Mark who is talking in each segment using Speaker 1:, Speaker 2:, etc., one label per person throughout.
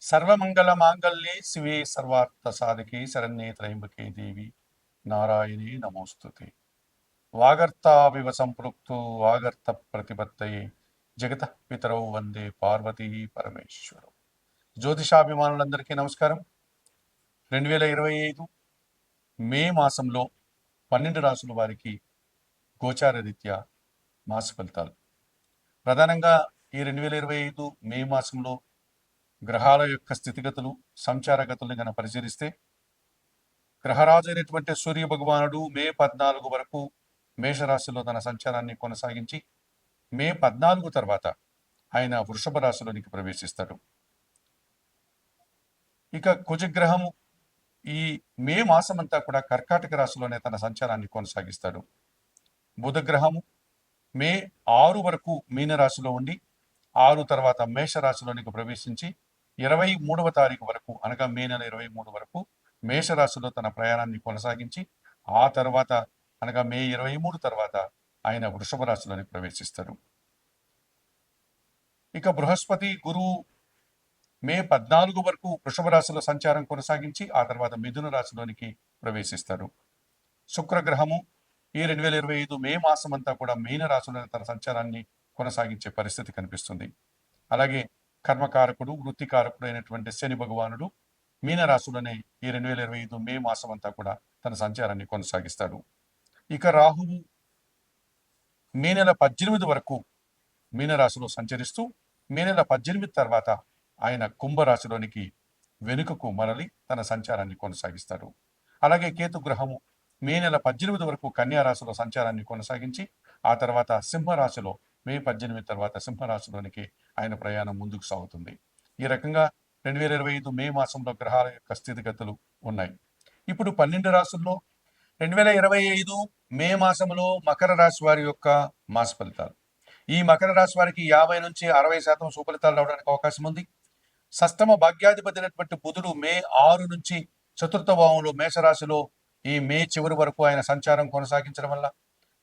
Speaker 1: సర్వమంగళ మాంగళ్యే శివే సర్వార్థ సాధకే శరణ్యే త్రయంబకే దేవి నారాయణీ నమోస్తుతే. వాగర్తావివ సంపృక్తో వాగర్త ప్రతిపత్తయే జగతః పితరౌ వందే పార్వతీ పరమేశ్వరం. జ్యోతిషాభిమానులందరికీ నమస్కారం. 2025 మే మాసంలో 12 రాసుల వారికి గోచార రీత్యా మాస ఫలితాలు. ప్రధానంగా ఈ 2025 మే మాసంలో గ్రహాల యొక్క స్థితిగతులు, సంచారగతులను గన పరిశీలిస్తే, గ్రహరాజు అయినటువంటి సూర్య భగవానుడు మే 14 వరకు మేషరాశిలో తన సంచారాన్ని కొనసాగించి మే 14 తర్వాత ఆయన వృషభ రాశిలోనికి ప్రవేశిస్తాడు. ఇక కుజగ్రహము ఈ మే మాసం అంతా కూడా కర్కాటక రాశిలోనే తన సంచారాన్ని కొనసాగిస్తాడు. బుధగ్రహము మే 6 వరకు మీనరాశిలో ఉండి 6 తర్వాత మేషరాశిలోనికి ప్రవేశించి 23వ తారీఖు వరకు, అనగా మే నెల 23 వరకు మేషరాశిలో తన ప్రయాణాన్ని కొనసాగించి ఆ తర్వాత, అనగా మే 23 తర్వాత ఆయన వృషభ రాశిలోనికి ప్రవేశిస్తారు. ఇక బృహస్పతి గురువు మే 14 వరకు వృషభ రాశిలో సంచారం కొనసాగించి ఆ తర్వాత మిథున రాశిలోనికి ప్రవేశిస్తారు. శుక్రగ్రహము ఈ 2025 మే మాసం అంతా కూడా మీన రాశిలో తన సంచారాన్ని కొనసాగించే పరిస్థితి కనిపిస్తుంది. అలాగే కర్మకారకుడు, వృత్తికారకుడు అయినటువంటి శని భగవానుడు మీనరాశిలోనే ఈ 2025 మే మాసం అంతా కూడా తన సంచారాన్ని కొనసాగిస్తాడు. ఇక రాహువు మే నెల 18 వరకు మీనరాశిలో సంచరిస్తూ మే నెల 18 తర్వాత ఆయన కుంభరాశిలోనికి వెనుకకు మరలి తన సంచారాన్ని కొనసాగిస్తాడు. అలాగే కేతు గ్రహము మే నెల 18 వరకు కన్యా రాశిలో సంచారాన్ని కొనసాగించి ఆ తర్వాత సింహరాశిలో మే 18 తర్వాత సింహరాశిలోనికి ఆయన ప్రయాణం ముందుకు సాగుతుంది. ఈ రకంగా 2025 మే మాసంలో గ్రహాల యొక్క స్థితిగతులు ఉన్నాయి. ఇప్పుడు 12 రాశుల్లో 2025 మే మాసంలో మకర రాశి వారి యొక్క మాస ఫలితాలు. ఈ మకర రాశి వారికి 50 నుంచి 60% సుఫలితాలు రావడానికి అవకాశం ఉంది. షష్టమ భాగ్యాధిపతి అయినటువంటి బుధుడు మే 6 నుంచి చతుర్థ భావంలో మేషరాశిలో ఈ మే చివరి వరకు ఆయన సంచారం కొనసాగించడం వల్ల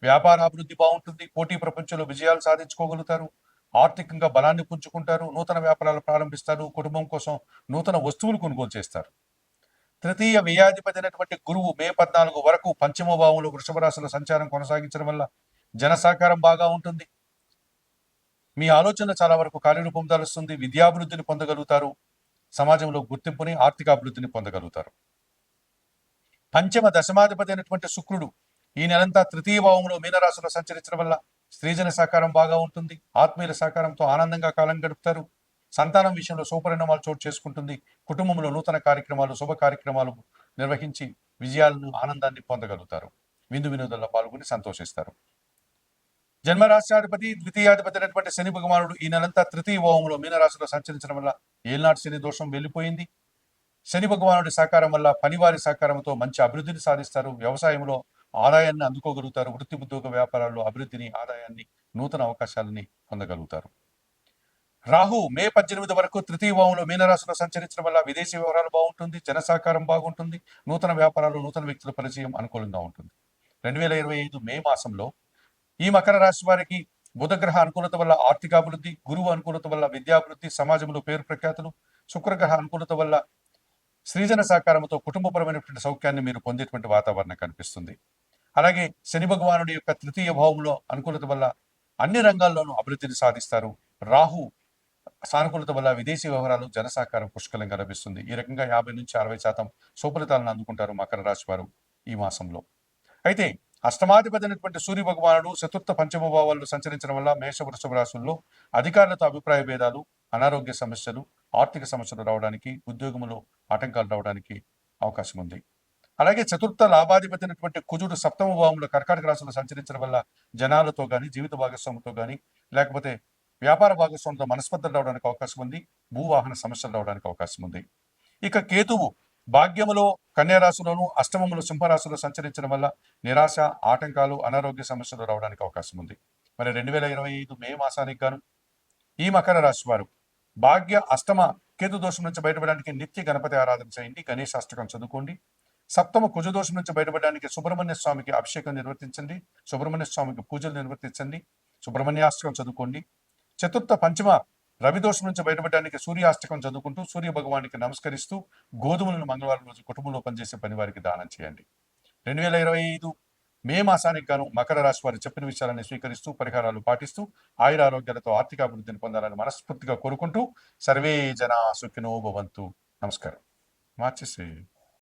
Speaker 1: వ్యాపార అభివృద్ధి బాగుంటుంది. పోటీ ప్రపంచంలో విజయాలు సాధించుకోగలుగుతారు. ఆర్థికంగా బలాన్ని పుంజుకుంటారు. నూతన వ్యాపారాలు ప్రారంభిస్తారు. కుటుంబం కోసం నూతన వస్తువులు కొనుగోలు చేస్తారు. తృతీయ వ్యయాధిపతి అయినటువంటి గురువు మే 14 వరకు పంచమ భావంలో వృషభ రాశిలో సంచారం కొనసాగించడం వల్ల జన సహకారం బాగా ఉంటుంది. మీ ఆలోచన చాలా వరకు కార్యరూపం దాలుస్తుంది. విద్యాభివృద్ధిని పొందగలుగుతారు. సమాజంలో గుర్తింపుని, ఆర్థిక అభివృద్ధిని పొందగలుగుతారు. పంచమ దశమాధిపతి అయినటువంటి శుక్రుడు ఈ నెలంతా తృతీయ భావంలో మీనరాశిలో సంచరించడం వల్ల స్త్రీజన సహకారం బాగా ఉంటుంది. ఆత్మీయుల సహకారంతో ఆనందంగా కాలం గడుపుతారు. సంతానం విషయంలో శుభపరిణామాలు చోటు చేసుకుంటుంది. కుటుంబంలో నూతన కార్యక్రమాలు, శుభ కార్యక్రమాలు నిర్వహించి విజయాలను, ఆనందాన్ని పొందగలుగుతారు. విందు వినోదాల్లో పాల్గొని సంతోషిస్తారు. జన్మరాశ్యాధిపతి ద్వితీయాధిపతి అయినటువంటి శని భగవానుడు ఈ నెలంతా తృతీయ భావంలో మీనరాశిలో సంచరించడం వల్ల ఏళ్నాటి శని దోషం వెళ్ళిపోయింది. శని భగవానుడి సహకారం వల్ల పనివారి సహకారంతో మంచి అభివృద్ధిని సాధిస్తారు. వ్యవసాయంలో ఆదాయాన్ని అందుకోగలుగుతారు. వృత్తి ఉద్యోగ వ్యాపారాల్లో అభివృద్ధిని, ఆదాయాన్ని, నూతన అవకాశాలని పొందగలుగుతారు. రాహు మే 18 వరకు తృతీయ భావంలో మీనరాశిలో సంచరించడం వల్ల విదేశీ వ్యవహారాలు బాగుంటుంది. జన సహకారం బాగుంటుంది. నూతన వ్యాపారాలు, నూతన వ్యక్తుల పరిచయం అనుకూలంగా ఉంటుంది. 2025 మే మాసంలో ఈ మకర రాశి వారికి బుధగ్రహ అనుకూలత వల్ల ఆర్థికాభివృద్ధి, గురువు అనుకూలత వల్ల విద్యాభివృద్ధి, సమాజంలో పేరు ప్రఖ్యాతులు, శుక్రగ్రహ అనుకూలత వల్ల స్త్రీజన సహకారంతో కుటుంబపరమైనటువంటి సౌఖ్యాన్ని మీరు పొందేటువంటి వాతావరణం కనిపిస్తుంది. అలాగే శని భగవానుడి యొక్క తృతీయ భావంలో అనుకూలత వల్ల అన్ని రంగాల్లోనూ అభివృద్ధిని సాధిస్తారు. రాహు సానుకూలత వల్ల విదేశీ వ్యవహారాలు, జన సహకారం పుష్కలంగా లభిస్తుంది. ఈ రకంగా 50 నుంచి 60% సుఫలితాలను అందుకుంటారు మకర రాశి వారు ఈ మాసంలో. అయితే అష్టమాధిపతి అయినటువంటి సూర్య భగవానుడు చతుర్థ పంచమ భావాల్లో సంచరించడం వల్ల మేష వృషభ రాశుల్లో అధికారులతో అభిప్రాయ భేదాలు, అనారోగ్య సమస్యలు, ఆర్థిక సమస్యలు రావడానికి, ఉద్యోగంలో ఆటంకాలు రావడానికి అవకాశం ఉంది. అలాగే చతుర్థ లాభాధిపతి అయినటువంటి కుజుడు సప్తమ భావంలో కర్కాటక రాశిలో సంచరించడం వల్ల జనాలతో కానీ, జీవిత భాగస్వామితో కానీ, లేకపోతే వ్యాపార భాగస్వామితో మనస్పర్ధలు రావడానికి అవకాశం ఉంది. భూవాహన సమస్యలు రావడానికి అవకాశం ఉంది. ఇక కేతువు భాగ్యములో కన్యారాశిలోను, అష్టమములో సింహరాశిలో సంచరించడం వల్ల నిరాశ, ఆటంకాలు, అనారోగ్య సమస్యలు రావడానికి అవకాశం ఉంది. మరి 2025 మే మాసానికి గాను ఈ మకర రాశి వారు భాగ్య, అష్టమ కేతు దోషం నుంచి బయటపడడానికి నిత్య గణపతి ఆరాధన చేయండి. గణేష్ అష్టకం చదువుకోండి. సప్తమ కుజదోషం నుంచి బయటపడడానికి సుబ్రహ్మణ్య స్వామికి అభిషేకం నిర్వర్తించండి. సుబ్రహ్మణ్య స్వామికి పూజలు నిర్వర్తించండి. సుబ్రహ్మణ్యాష్టకం చదువుకోండి. చతుర్థ పంచమ రవి దోషం నుంచి బయటపడడానికి సూర్యాష్టకం చదువుకుంటూ సూర్య భగవానికి నమస్కరిస్తూ గోధుమలను మంగళవారం రోజు కుటుంబంలో పనిచేసే పని వారికి దానం చేయండి. 2025 మే మాసానికి గాను మకర రాశి వారు చెప్పిన విషయాలను స్వీకరిస్తూ పరిహారాలు పాటిస్తూ ఆయురారోగ్యాలతో ఆర్థిక అభివృద్ధిని పొందాలని మనస్ఫూర్తిగా కోరుకుంటూ సర్వే జనా సుఖినో భవంతు. నమస్కారం. మార్చేసి